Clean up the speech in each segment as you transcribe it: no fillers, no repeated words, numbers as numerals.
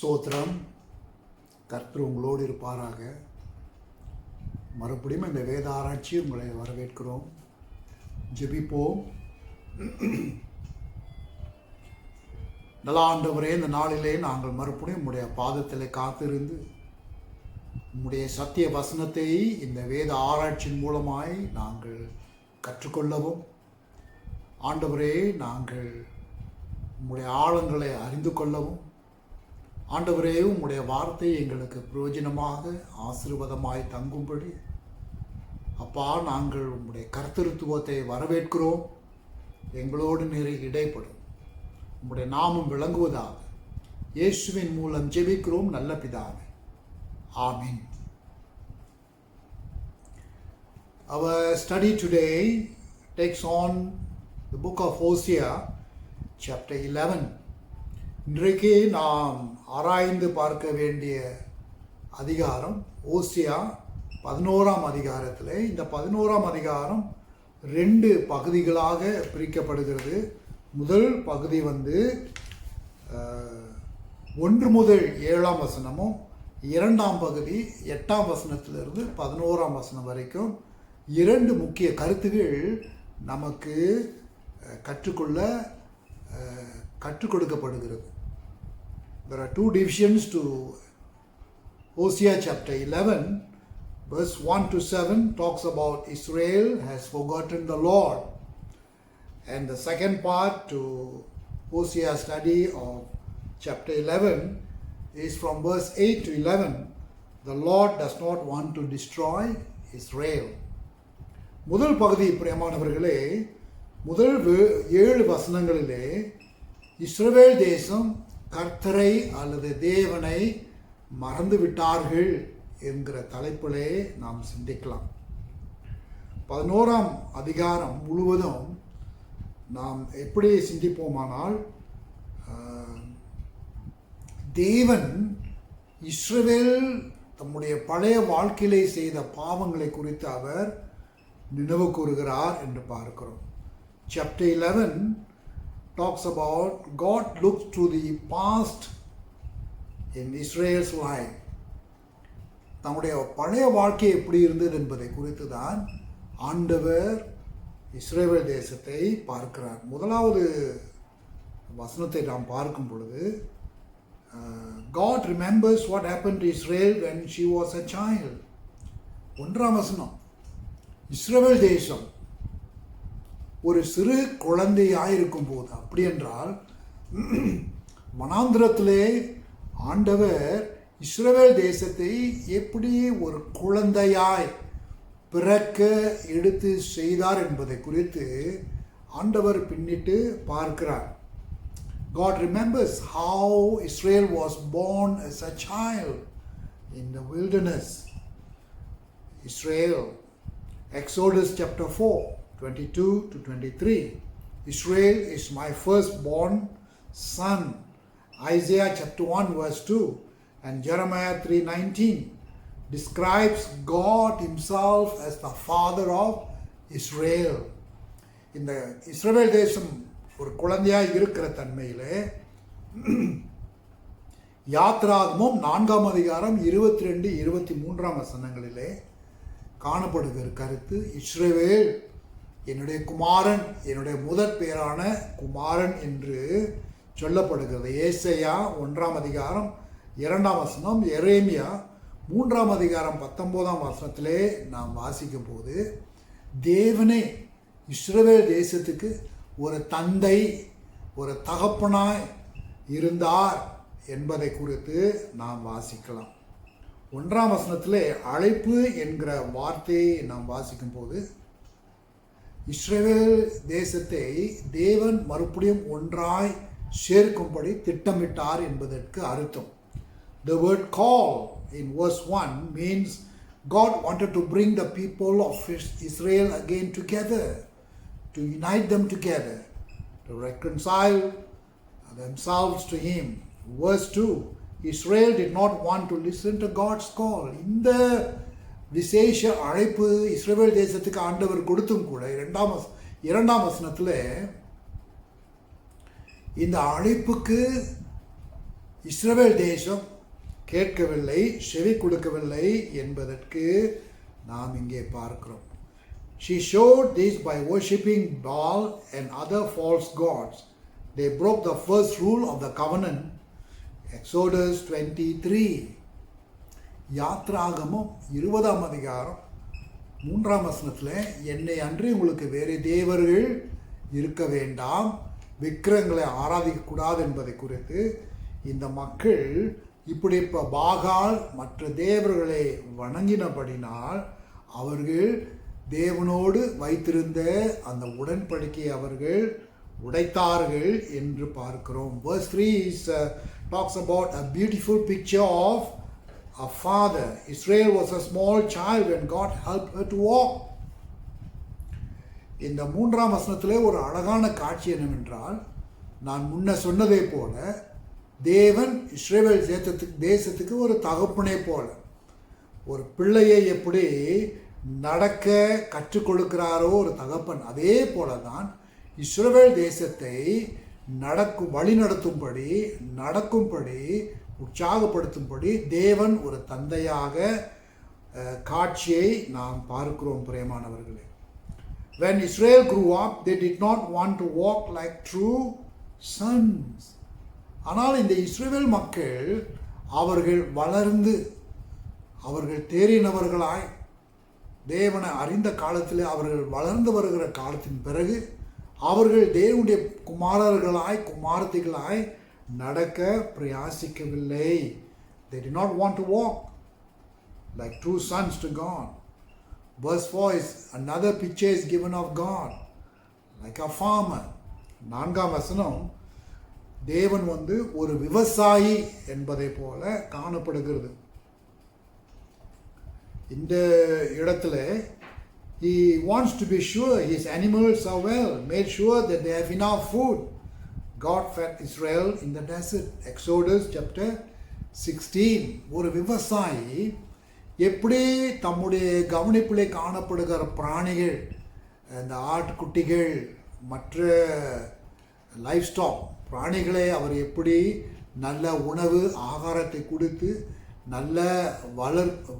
ஸ்தோத்திரம். கர்த்தர் உங்களோடு இருப்பாராக. மறுபடியும் இந்த வேத ஆராய்ச்சி உங்களை வரவேற்கிறோம். ஜெபிப்போம். நல்ல ஆண்டவரே, இந்த நாளிலே நாங்கள் மறுபடியும் உம்முடைய பாதத்தில் காத்திருந்து உம்முடைய சத்திய வசனத்தை இந்த வேத ஆராய்ச்சியின் மூலமாய் நாங்கள் கற்றுக்கொள்ளவும், ஆண்டவரே நாங்கள் உம்முடைய ஆழங்களை அறிந்து கொள்ளவும், ஆண்டவரே உம்முடைய வார்த்தை எங்களுக்கு பிரயோஜனமாக ஆசீர்வாதமாய் தங்கும்படி அப்பா நாங்கள் உம்முடைய கர்த்தருத்துவத்தை வரவேற்கிறோம். எங்களோடு நிறைய இடைப்படும் உம்முடைய நாமம் விளங்குவதாக இயேசுவின் மூலம் ஜெபிக்கிறோம் நல்ல பிதாவே, ஆமென். Our study today takes on the book of Hosea, chapter 11. இன்றைக்கு நாம் ஆராய்ந்து பார்க்க வேண்டிய அதிகாரம் ஓசியா 11ஆம் அதிகாரத்தில். இந்த 11ஆம் அதிகாரம் 2 பகுதிகளாக பிரிக்கப்படுகிறது. முதல் பகுதி 1 முதல் 7ஆம் வசனமும், 2ஆம் பகுதி 8ஆம் வசனத்திலிருந்து 11ஆம் வசனம் வரைக்கும் 2 முக்கிய கருத்துகள் நமக்கு கற்றுக் கொடுக்கப்படுகிறது. There are 2 divisions to Hosea chapter 11. Verse 1 to 7 talks about Israel has forgotten the Lord. And the second part to Hosea study of chapter 11 is from verse 8 to 11. The Lord does not want to destroy Israel. முதல் பகுதி பிரியமானவர்களே, முதல் 7 வசனங்களிலே இஸ்ரவேல் தேசம் கர்த்தரை அல்லது தேவனை மறந்து விட்டார்கள் என்கிற தலைப்பிலே நாம் சிந்திக்கலாம். 11ஆம் அதிகாரம் முழுவதும் நாம் எப்படி சிந்திப்போமானால், தேவன் இஸ்ரவேல் தம்முடைய பழைய வாழ்க்கையிலே செய்த பாவங்களை குறித்து அவர் நினைவு கூறுகிறார் என்று பார்க்கிறோம். Chapter 11 talks about God looks to the past in Israel's life. தம்முடைய பழைய வாழ்க்கை எப்படி இருந்தது என்பதை குறித்து தான் ஆண்டவர் இஸ்ரவேல் தேசத்தை பார்க்கிறார். முதலாவது வசனத்தை நாம் பார்க்கும் பொழுது, God remembers what happened to Israel when she was a child. 1ஆம் வசனம், இஸ்ரவேல் தேசம் ஒரு சிறு குழந்தையாயிருக்கும் போது, அப்படி என்றால் வனாந்திரத்திலே ஆண்டவர் இஸ்ரவேல் தேசத்தை எப்படி ஒரு குழந்தையாய் பிறக்க எடுத்து செய்தார் என்பதை குறித்து ஆண்டவர் பின்னிட்டு பார்க்கிறார். God remembers how Israel was born as a child in the wilderness. Israel, Exodus chapter 4 22 to 23. Israel is my firstborn son. Isaiah chapter 1 verse 2 and Jeremiah 3:19 describes God himself as the father of Israel. இந்த இஸ்ரவேல் தேசம் ஒரு குழந்தையாய் இருக்கிற தன்மையிலே யாத்ராகமம் 4ஆம் அதிகாரம் 22 23ஆம் வசனங்களிலே காணப்படுகிற கருத்து, இஸ்ரவேல் என்னுடைய குமாரன், என்னுடைய முதற் பேரான குமாரன் என்று சொல்லப்படுகிறது. ஏசாயா 1ஆம் அதிகாரம் 2ஆம் வசனம், எரேமியா 3ஆம் அதிகாரம் 19ஆம் வசனத்திலே நாம் வாசிக்கும் போது, தேவனே இஸ்ரவேல் தேசத்துக்கு ஒரு தந்தை, ஒரு தகப்பனாய் இருந்தார் என்பதை குறித்து நாம் வாசிக்கலாம். 1ஆம் வசனத்திலே அழைப்பு என்கிற வார்த்தையை நாம் வாசிக்கும் போது, இஸ்ரவேல் தேசத்தை தேவன் மறுபடியும் ஒன்றாய் சேர்க்கும்படி திட்டமிட்டார் என்பதற்கு அர்த்தம். The word call in verse 1 means God wanted to bring the people of Israel again together, to unite them together, to reconcile themselves to Him. Verse 2, Israel did not want to listen to God's call. இந்த விசேஷ அழைப்பு இஸ்ரவேல் தேசத்துக்கு ஆண்டவர் கொடுத்தும் கூட 2ஆம் வசனத்தில் இந்த அழைப்புக்கு இஸ்ரவேல் தேசம் கேட்கவில்லை, செவி கொடுக்கவில்லை என்பதற்கு நாம் இங்கே பார்க்கிறோம். She showed this by worshipping Baal and other false gods. They broke the first rule of the covenant. Exodus 23. யாத்ராகமம் 20ஆம் அதிகாரம் 3ஆம் வசனத்தில், என்னை அன்றி உங்களுக்கு வேறு தேவர்கள் இருக்க வேண்டாம், விக்கிரகங்களை ஆராதிக்கக்கூடாது என்பதை குறித்து இந்த மக்கள் இப்படி பாகால் மற்ற தேவர்களை வணங்கினபடினால் அவர்கள் தேவனோடு வைத்திருந்த அந்த உடன்படிக்கையை அவர்கள் உடைத்தார்கள் என்று பார்க்கிறோம். Verse 3 talks about a beautiful picture of a father. Israel was a small child when God helped her to walk. இந்த 3ஆம் வசனத்திலே ஒரு அழகான காட்சி என்னவென்றால், நான் முன்ன சொன்னதை போல தேவன் இஸ்ரவேல் தேசத்துக்கு ஒரு தகப்பனை போல, ஒரு பிள்ளையை எப்படி நடக்க கற்றுக் கொடுக்கிறாரோ ஒரு தகப்பன், அதே போல தான் இஸ்ரவேல் தேசத்தை வழி நடக்கும்படி உற்சாகப்படுத்தும்படி தேவன் ஒரு தந்தையாக காட்சியை நாம் பார்க்கிறோம். பிரியமானவர்களே, when Israel grew up, they did not want to walk like true sons. ஆனால் இந்த இஸ்ரவேல் மக்கள் அவர்கள் வளர்ந்து அவர்கள் தேறினவர்களாய் தேவனை அறிந்த காலத்தில் அவர்கள் வளர்ந்து வருகிற காலத்தின் பிறகு அவர்கள் தேவனுடைய குமாரத்திகளாய் நடக்க பிரயாசிக்கவில்லை. They did not want to walk like true sons to God. Verse 4 is another picture is given of God like a farmer. 4ஆம் வசனம், தேவன் ஒரு விவசாயி என்பதை போல காணப்படுகிறது. இந்த இடத்துல he wants to be sure his animals are well, made sure that they have enough food. God fed Israel in the desert. Exodus chapter 16. ஒரு விவசாயி எப்படி தம்முடைய கவனிப்பிலே காணப்படுகிற பிராணிகள், இந்த ஆட்டுக்குட்டிகள், மற்ற லைஃப் ஸ்டாக் பிராணிகளை அவர் எப்படி நல்ல உணவு ஆகாரத்தை கொடுத்து நல்ல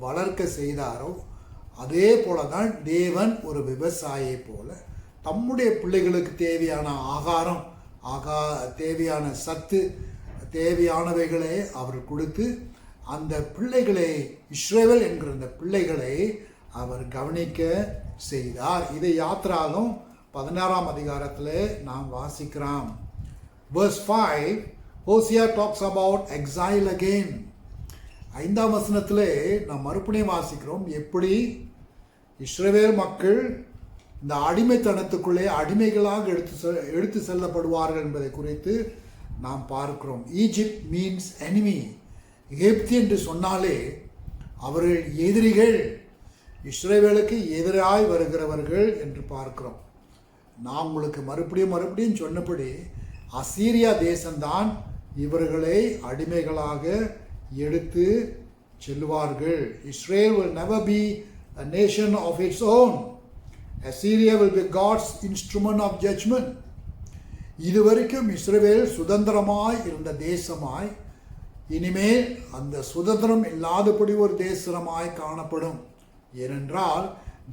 வளர்க்க செய்தாரோ, அதே போல தான் தேவன் ஒரு விவசாயியை போல தம்முடைய பிள்ளைகளுக்கு தேவையான ஆகாரம், தேவையான சத்து, தேவையானவைகளை அவர் கொடுத்து அந்த பிள்ளைகளை, இஸ்ரவேல் என்கிற அந்த பிள்ளைகளை அவர் கவனிக்க செய்தார். இதை யாத்ராகமம் 16ஆம் அதிகாரத்தில் நாம் வாசிக்கிறோம். Verse 5, Hosea talks about exile again. 5ஆம் வசனத்திலே நாம் மறுபடியும் வாசிக்கிறோம், எப்படி இஸ்ரவேல் மக்கள் இந்த அடிமைத்தனத்துக்குள்ளே அடிமைகளாக எடுத்து செல்லப்படுவார்கள் என்பதை குறித்து நாம் பார்க்கிறோம். Egypt means enemy. எகிப்து என்று சொன்னாலே அவர்கள் எதிரிகள், இஸ்ரவேலுக்கு எதிராய் வருகிறவர்கள் என்று பார்க்கிறோம். நான் உங்களுக்கு மறுபடியும் சொன்னபடி அசீரியா தேசம்தான் இவர்களை அடிமைகளாக எடுத்து செல்வார்கள். Israel will never be a nation of its own. Assyria will be God's instrument of judgment. இதுவரைக்கும் இஸ்ரவேல் சுதந்திரமாய் இருந்த தேசமாய் இனிமேல் அந்த சுதந்திரம் இல்லாதபடி ஒரு தேசமாய் காணப்படும். ஏனென்றால்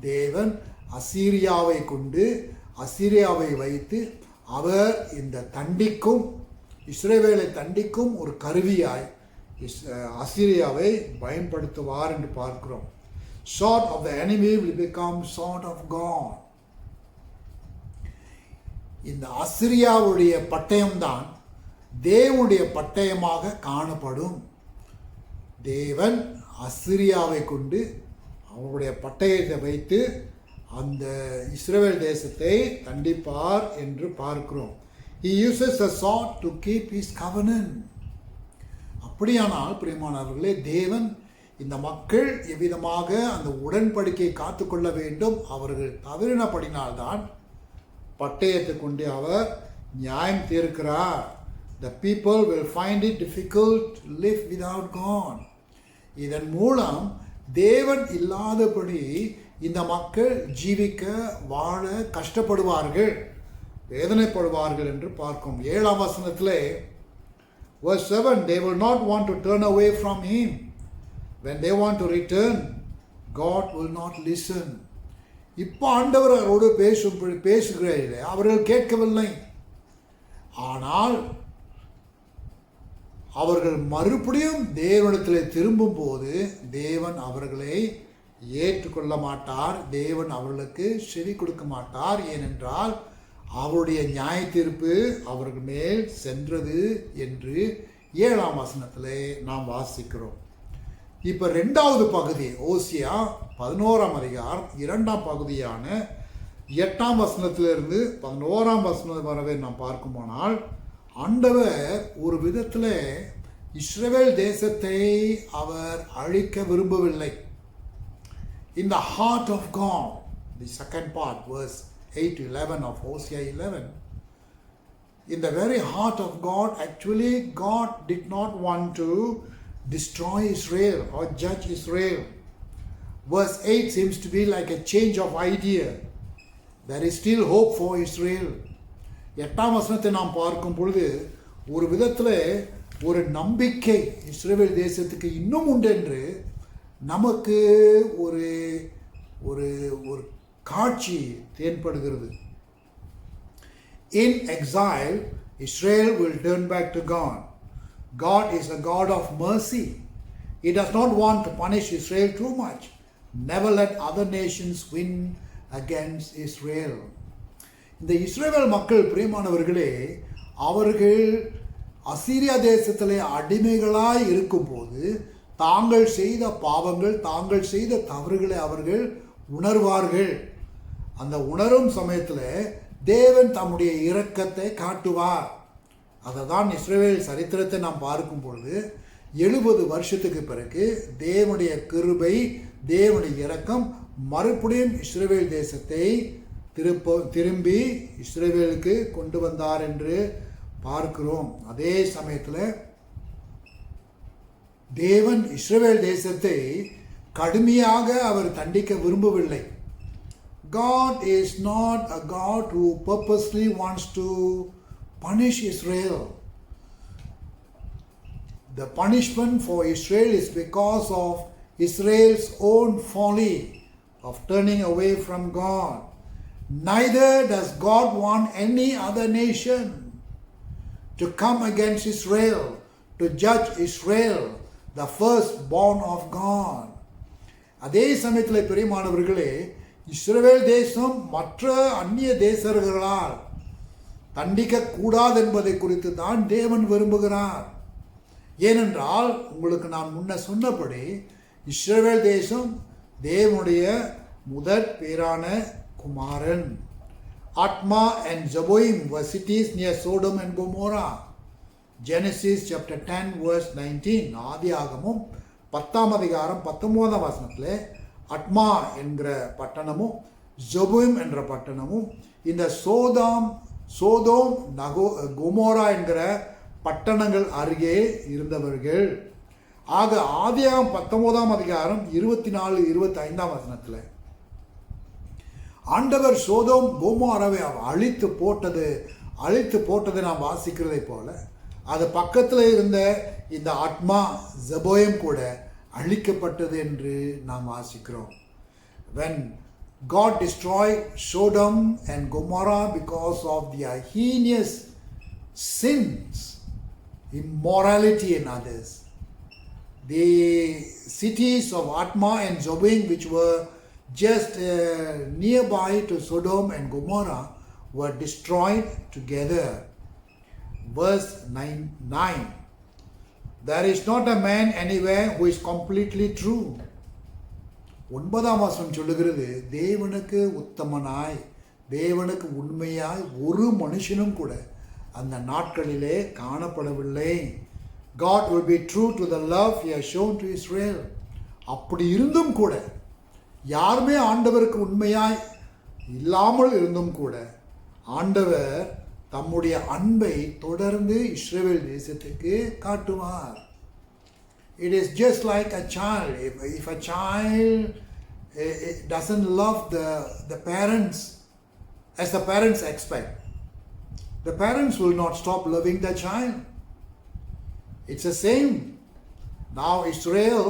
தேவன் அசீரியாவை வைத்து அவர் இந்த இஸ்ரவேலை தண்டிக்கும் ஒரு கருவியாய் அசீரியாவை பயன்படுத்துவார் என்று பார்க்கிறோம். Sword of the enemy will become sword of God. இந்த அசீரியாவுடைய பட்டயம்தான் தேவனுடைய பட்டயமாக காணப்படும். தேவன் அசீரியாவை கொண்டு அவருடைய பட்டயத்தை வைத்து அந்த இஸ்ரவேல் தேசத்தை தண்டிப்பார் என்று பார்க்கிறோம். He uses the sword to keep his covenant. அப்படியானால் பிரியமானவர்களே, தேவன் இந்த மக்கள் எவ்விதமாக அந்த உடன்படிக்கையை காத்துக்கொள்ள வேண்டும், அவர்கள் தவறினபடினால்தான் பட்டயத்தை கொண்டு அவர் நியாயம் தீர்க்கிறார். The people will find it difficult to live without God. இதன் மூலம் தேவன் இல்லாதபடி இந்த மக்கள் வாழ கஷ்டப்படுவார்கள், வேதனைப்படுவார்கள் என்று பார்க்கும். 7ஆம் வசனத்திலே Verse 7, they will not want to turn away from him. When they want to return, God will not listen. இப்போ ஆண்டவர் அவரோடு பேசுகிறீர்களே, அவர்கள் கேட்கவில்லை. ஆனால் அவர்கள் மறுபடியும் தேவனிடத்தில் திரும்பும் போது தேவன் அவர்களை ஏற்றுக்கொள்ள மாட்டார். தேவன் அவர்களுக்கு செவி கொடுக்க மாட்டார். ஏனென்றால் அவருடைய நியாய தீர்ப்பு அவர்கள் மேல் சென்றது என்று 7ஆம் வசனத்திலே நாம் வாசிக்கிறோம். இப்போ 2வது பகுதி ஓசியா 11ஆம் அதிகாரம் 2ஆம் பகுதியான 8ஆம் வசனத்திலிருந்து 11ஆம் வசனம் வரவே நாம் பார்க்குமானால், ஆண்டவர் ஒரு விதத்தில் இஸ்ரவேல் தேசத்தை அவர் அழிக்க விரும்பவில்லை. In the heart of God, the second part, verse 8 to 11 of Hosea 11, in the very heart of God, actually God did not want to destroy Israel or judge Israel. Verse 8 seems to be like a change of idea. There is still hope for Israel. 8ஆம் வசனத்தை நாம் பார்க்கும் பொழுது ஒரு விதத்தில் ஒரு நம்பிக்கை இஸ்ரவேல் தேசத்துக்கு இன்னும் உண்டு என்று நமக்கு ஒரு ஒரு ஒரு காட்சி தென்படுகிறது. In exile, Israel will turn back to God. God is a God of mercy. He does not want to punish Israel too much. Never let other nations win against Israel. இந்த இஸ்ரவேல் மக்கள் பிரியமானவர்களே, அவர்கள் அசீரியா தேசத்திலே அடிமைகளாய் இருக்கும்போது தாங்கள் செய்த பாவங்கள், தாங்கள் செய்த தவறுகளை அவர்கள் உணர்வார்கள். அந்த உணரும் சமயத்தில் தேவன் தம்முடைய இரக்கத்தை காட்டுவார். அதை தான் இஸ்ரவேல் சரித்திரத்தை நாம் பார்க்கும் பொழுது 70 வருஷத்துக்கு பிறகு தேவனுடைய கிருபை, தேவனுடைய இரக்கம் மறுபடியும் இஸ்ரவேல் தேசத்தை திரும்பி இஸ்ரவேலுக்கு கொண்டு வந்தார் என்று பார்க்கிறோம். அதே சமயத்தில் தேவன் இஸ்ரவேல் தேசத்தை கடுமையாக அவர் தண்டிக்க விரும்பவில்லை. God is not a God who purposely wants to punish Israel. The punishment for Israel is because of Israel's own folly of turning away from God. Neither does God want any other nation to come against Israel, to judge Israel, the firstborn of God. அதே சமயத்தில் பிரியமானவர்களே, இஸ்ரவேல் தேசம் மற்ற அந்நிய தேசர்களால் தண்டிக்கக்கூடாது என்பதை குறித்து தான் தேவன் விரும்புகிறார். ஏனென்றால் உங்களுக்கு நான் முன்ன சொன்னபடி இஸ்ரவேல் தேசம் தேவனுடைய முதற் பேரான குமாரன். Atma and Zeboim were cities near Sodom and Gomorrah. Genesis chapter 10 verse 19. ஆதியாகமம் 10ஆம் அதிகாரம் 19ஆம் வசனத்திலே அட்மா என்கிற பட்டணமும் ஜெபோயிம் என்ற பட்டணமும் இந்த சோதோம் கொமோரா என்கிற பட்டணங்கள் அருகே இருந்தவர்கள். ஆக ஆதியாகமம் 19ஆம் அதிகாரம் 24-25ஆம் வசனத்தில் ஆண்டவர் சோதோம் கொமோராவை அழித்து போட்டதை நாம் வாசிக்கிறதை போல அது பக்கத்தில் இருந்த இந்த அட்மா ஜெபோயிம் கூட அழிக்கப்பட்டது என்று நாம் வாசிக்கிறோம். When God destroyed Sodom and Gomorrah because of their heinous sins, immorality in others, the cities of Atma and Zeboim, which were just nearby to Sodom and Gomorrah, were destroyed together. Verse 9. There is not a man anywhere who is completely true. 9ஆம் வசனம் சொல்லுகிறது, தேவனுக்கு உத்தமனாய், தேவனுக்கு உண்மையாய் ஒரு மனுஷனும் கூட அந்த நாட்களிலே காணப்படவில்லை. God will be true to the love he has shown to Israel. அப்படி இருந்தும் கூட, யாருமே ஆண்டவருக்கு உண்மையாய் இல்லாமல் இருந்தும் கூட ஆண்டவர் தம்முடைய அன்பை தொடர்ந்து இஸ்ரவேல் தேசத்துக்கு காட்டுவார். It is just like a child. If a child doesn't love the parents as the parents expect, the parents will not stop loving the child. It's the same. Now Israel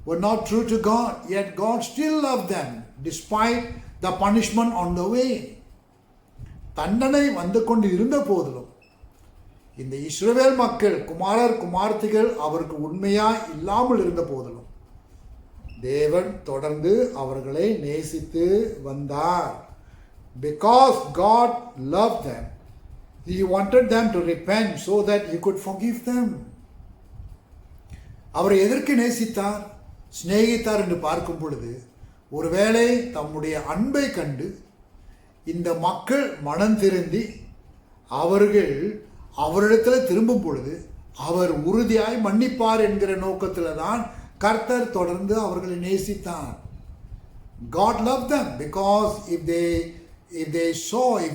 were not true to God, yet God still loved them despite the punishment on the way. தண்டனை வந்து கொண்டு இருந்த போதிலும் இந்த இஸ்ரவேல் மக்கள் குமாரர் குமார்த்திகள் அவருக்கு உண்மையாய் இல்லாமல் இருந்த போதிலும் தேவன் தொடர்ந்து அவர்களை நேசித்து வந்தார். Because God loved them, He wanted them to repent so that He could forgive them. அவரை எதற்கு நேசித்தார், சிநேகித்தார் என்று பார்க்கும் பொழுது, ஒருவேளை தம்முடைய அன்பை கண்டு இந்த மக்கள் மனம் திருந்தி அவர்கள் அவரிடத்தில் திரும்பும் பொழுது அவர் உறுதியாய் மன்னிப்பார் என்கிற நோக்கத்தில் தான் கர்த்தர் தொடர்ந்து அவர்களை நேசித்தார். God loved them because if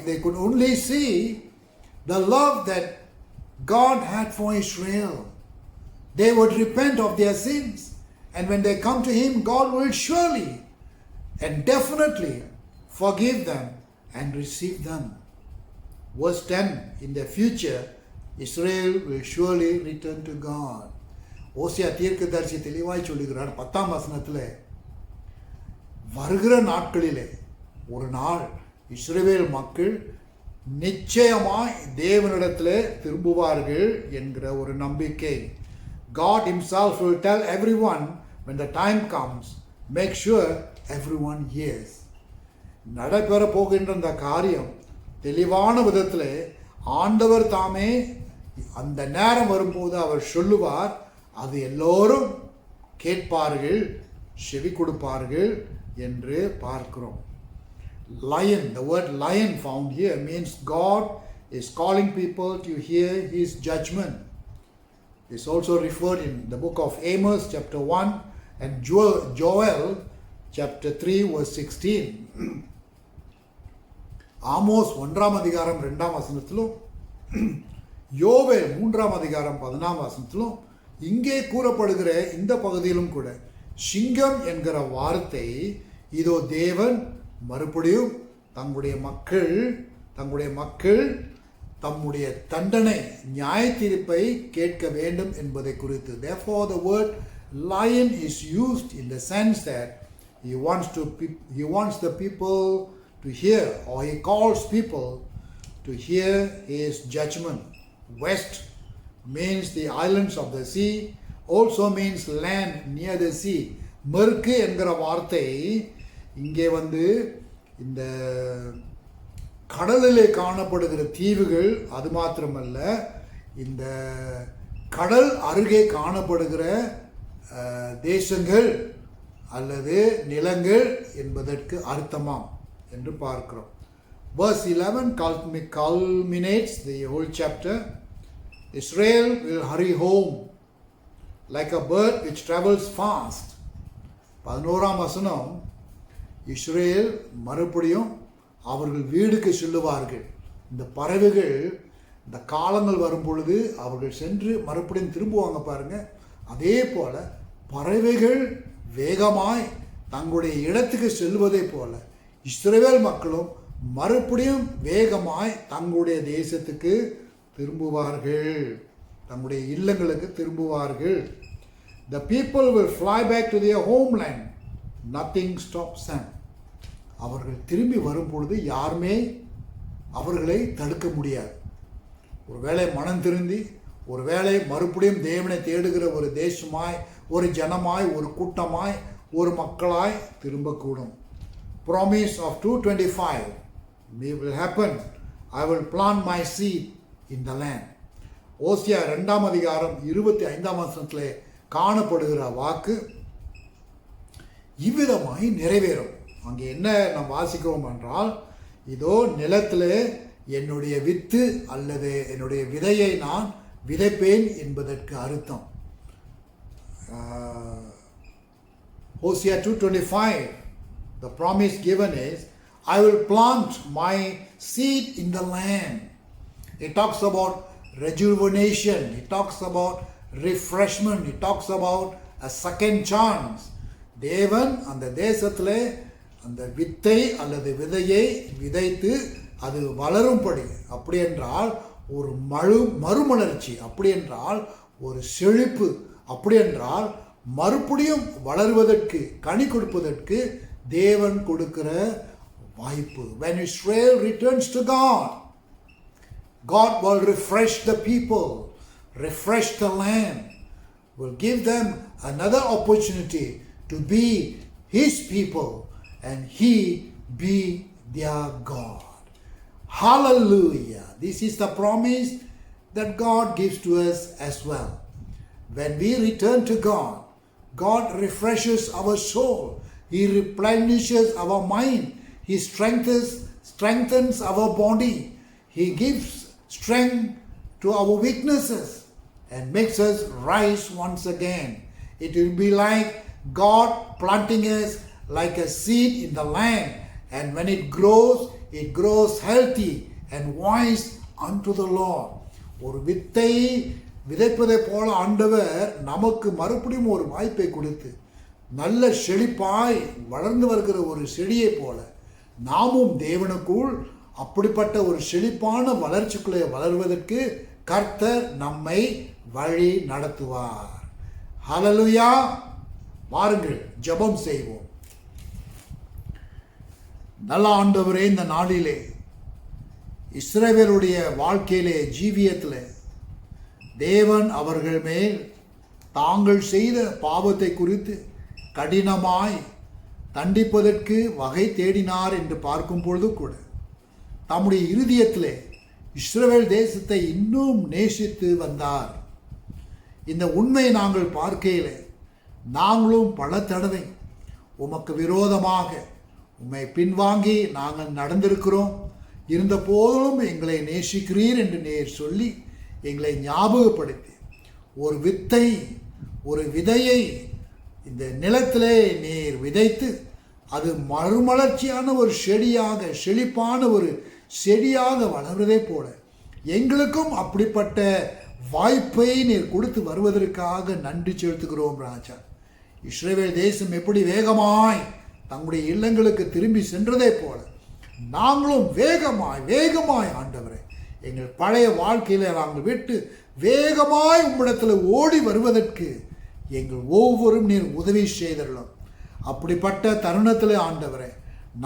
they could only see the love that God had for Israel, they would repent of their sins, and when they come to Him, God will surely and definitely forgive them and receive them. Verse 10, in the future, Israel will surely return to God. ஓசியா தீர்க்கதரிசி தெளிவாய் சொல்லுகிறார் 10ஆம் வசனத்தில், வருகிற நாட்களிலே ஒரு நாள் இஸ்ரவேல் மக்கள் நிச்சயமாய் தேவனிடத்திலே திரும்புவார்கள் என்கிற ஒரு நம்பிக்கை. God Himself will tell everyone when the time comes, make sure everyone hears. நடைபெற போகின்ற அந்த காரியம் தெளிவான விதத்தில் ஆண்டவர் தாமே அந்த நேரம் வரும்போது அவர் சொல்லுவார், அது எல்லோரும் கேட்பார்கள், செவி கொடுப்பார்கள் என்று பார்க்கிறோம். Lion, the word lion found here means God is calling people to hear His judgment. It's also referred in the book of Amos chapter 1 and Joel chapter 3 verse 16. Amos 1ஆம் அதிகாரம் 2ஆம் வசனத்திலும் யோவேல் 3ஆம் அதிகாரம் 10ஆம் வசனத்திலும் இங்கே கூறப்படுகிற இந்த பகுதியிலும் கூட சிங்கம் என்கிற வார்த்தை இதோ தேவன் மறுபடியும் தம்முடைய மக்கள் தம்முடைய தண்டனை நியாய தீர்ப்பை கேட்க வேண்டும் என்பதை குறித்து. Therefore the word lion is used in the sense that he wants the people to hear, or he calls people to hear his judgment. West means the islands of the sea, also means land near the sea. மருக்கு என்கிற வார்த்தை இங்கே இந்த கடலிலே காணப்படுகிற தீவுகள், அது மாத்திரமல்ல இந்த கடல் அருகே காணப்படுகிற தேசங்கள் அல்லது நிலங்கள் என்பதற்கு அர்த்தமாம் என்று பார்க்கிறோம். Verse 11 culminates the whole chapter. Israel will hurry home like a bird which travels fast. 11ஆம் வசனம், இஸ்ரேல் மறுபடியும் அவர்கள் வீடுக்கு செல்லுவார்கள். இந்த பறவைகள் இந்த காலங்கள் வரும் பொழுது அவர்கள் சென்று மறுபடியும் திரும்புவாங்க பாருங்க. அதே போல பறவைகள் வேகமாய் தங்களுடைய இடத்துக்கு செல்வதை போல இஸ்ரவேல் மக்களும் மறுபடியும் வேகமாய் தங்களுடைய தேசத்துக்கு திரும்புவார்கள், தங்களுடைய இல்லங்களுக்கு திரும்புவார்கள். The people will fly back to their homeland. Nothing stops them. அவர்கள் திரும்பி வரும் பொழுது யாருமே அவர்களை தடுக்க முடியாது. ஒருவேளை மனம் திருந்தி ஒருவேளை மறுபடியும் தேவனை தேடுகிற ஒரு தேசமாய், ஒரு ஜனமாய், ஒரு கூட்டமாய், ஒரு மக்களாய் திரும்பக்கூடும். Promise of 2:25 will happen. I will plant my seed in the land. ஓசியா 2ஆம் அதிகாரம் 25ஆம் வசனத்திலே காணப்படுகிற வாக்கு இவ்விதமாய் நிறைவேறும். அங்கே என்ன நாம் வாசிக்கிறோம் என்றால், இதோ நிலத்திலே என்னுடைய வித்து அல்லது என்னுடைய விதையை நான் விதைப்பேன் என்பதற்கு அர்த்தம். Hosea 2:25, the promise given is, I will plant my seed in the land. It talks about rejuvenation, it talks about refreshment, it talks about a second chance. தேவன் அந்த தேசத்திலே அந்த வித்தை அல்லது விதையை விதைத்து அது வளரும்படி, அப்படி என்றால் ஒரு மறுமலர்ச்சி, அப்படி என்றால் ஒரு செழிப்பு. அப்படி என்றால் மறுபடியும் வளர்வதற்கு, கனி கொடுப்பதற்கு தேவன் கொடுக்கிற வாய்ப்பு. When Israel returns to God, God will refresh the people, refresh the land, will give them another opportunity to be His people and He be their God. Hallelujah. This is the promise that God gives to us as well. When we return to God, God refreshes our soul. He replenishes our mind. He strengthens our body. He gives strength to our weaknesses and makes us rise once again. It will be like God planting us like a seed in the land, and when it grows healthy and wise unto the Lord. ஒரு வித்தை விதைப்பதை போல ஆண்டவர் நமக்கு மறுபடியும் ஒரு வாய்ப்பை கொடுத்து நல்ல செழிப்பாய் வளர்ந்து வருகிற ஒரு செடியை போல நாமும் தேவனுக்குள் அப்படிப்பட்ட ஒரு செழிப்பான வளர்ச்சிக்குள்ளே வளர்வதற்கு கர்த்தர் நம்மை வழி நடத்துவார். ஹல்லேலூயா. வாருங்கள் ஜெபம் செய்வோம். நல்ல ஆண்டவரே, இந்த நாளிலே இஸ்ரவேலுடைய வாழ்க்கையிலே, ஜீவியத்தில் தேவன் அவர்கள் மேல் தாங்கள் செய்த பாவத்தை குறித்து கடினமாய் தண்டிப்பதற்கு வகை தேடினார் என்று பார்க்கும் பொழுது கூட தம்முடைய இருதயத்திலே இஸ்ரவேல் தேசத்தை இன்னும் நேசித்து வந்தார். இந்த உண்மையை நாங்கள் பார்க்கையில் நாங்களும் பல தடவை உமக்கு விரோதமாக உம்மை பின்வாங்கி நாங்கள் நடந்திருக்கிறோம். இருந்த போதிலும் எங்களை நேசிக்கிறீர் என்று நேர் சொல்லி எங்களை ஞாபகப்படுத்தி ஒரு வித்தை, ஒரு விதையை இந்த நிலத்திலே நீர் விதைத்து அது மறுமலர்ச்சியான ஒரு செடியாக, செழிப்பான ஒரு செடியாக வளர்வதை போல எங்களுக்கும் அப்படிப்பட்ட வாய்ப்பை நீர் கொடுத்து வருவதற்காக நன்றி செலுத்துகிறோம் ராஜா. இஸ்ரவேல் தேசம் எப்படி வேகமாய் தங்களுடைய இல்லங்களுக்கு திரும்பி சென்றதை போல நாங்களும் வேகமாய் ஆண்டவரே எங்கள் பழைய வாழ்க்கையில் நாங்கள் விட்டு வேகமாய் உம்மிடத்தில் ஓடி வருவதற்கு எங்கள் ஒவ்வொரும் நீர் உதவி செய்தரலாம். அப்படிப்பட்ட தருணத்தில் ஆண்டவரே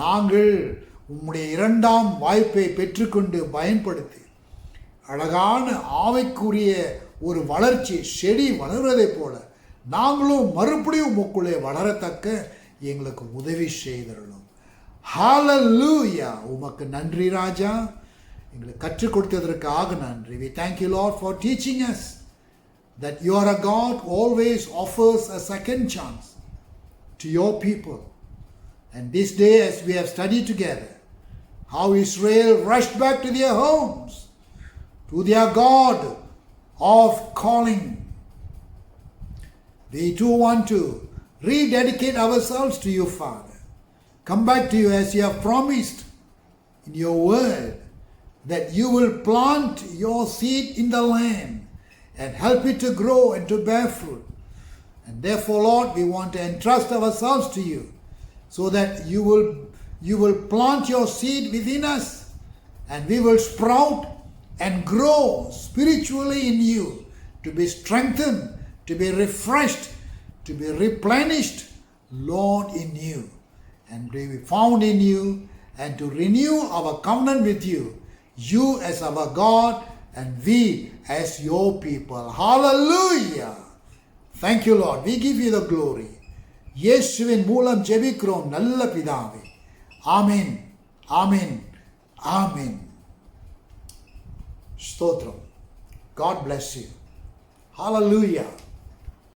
நாங்கள் உம்முடைய இரண்டாம் வாய்ப்பை பெற்றுக்கொண்டு பயன்படுத்தி அழகான ஆவைக்குரிய ஒரு வளர்ச்சி, செடி வளர்வதை போல நாங்களும் மறுபடியும் உமக்குள்ளே வளரத்தக்க எங்களுக்கு உதவி செய்தரலாம். ஹல்லேலூயா. உமக்கு நன்றி ராஜா, எங்களுக்கு கற்றுக் கொடுத்ததற்காக நன்றி. We thank you Lord for teaching us that you are a God who always offers a second chance to your people. And this day as we have studied together how Israel rushed back to their homes, to their God of calling, we too want to rededicate ourselves to you, Father. Come back to you as you have promised in your word that you will plant your seed in the land and help it to grow and to bear fruit. And therefore, Lord, we want to entrust ourselves to you so that you will plant your seed within us and we will sprout and grow spiritually in you, to be strengthened, to be refreshed, to be replenished, Lord, in you, and to be found in you, and to renew our covenant with you, you as our God and we as your people. Hallelujah. Thank you Lord. We give you the glory. இயேசுவின் மூலம் ஜெபிக்கிறோம் நல்ல பிதாவே. ஆமென், ஆமென், ஆமென். ஸ்தோத்திரம். God bless you. Hallelujah.